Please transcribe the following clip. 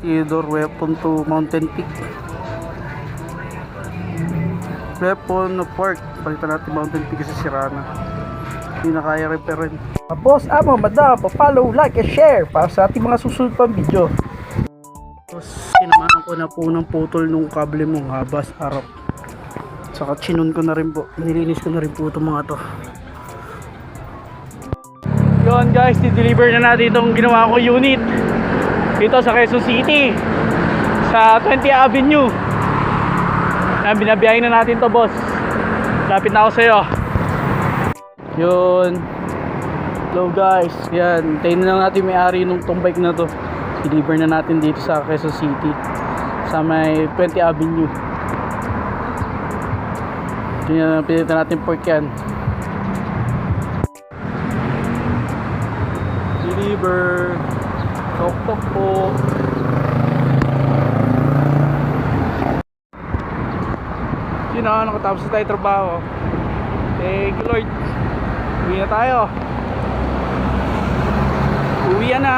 Either weapon to Mountain Peak. Weapon of Park. Palitan natin Mountain Peak kasi sira na. Hindi na kaya repair rin. Boss Amo, madam, pa-follow, like, and share para sa ating mga susunod pang video. Tapos sinamahan ko na po ng putol nung kable mong habas arap. Saka chinon ko na rin po. Nilinis ko na rin po itong mga to. Yun guys, di-deliver na natin itong ginawa ko unit dito sa Quezon City sa 20 Avenue. Binabiyahin na natin to boss. Lapit na ako sa'yo. Yun. Hello guys. Yan, tayo na lang natin may-ari nung tong bike na to. Deliver na natin dito sa Quezon City sa may 20 Avenue. Yan, pilitan natin pork yan. Deliver. Tok tok po. Sino, nakatapos na tayo trabaho. Thank you Lord. Uwi na tayo. Uwi na.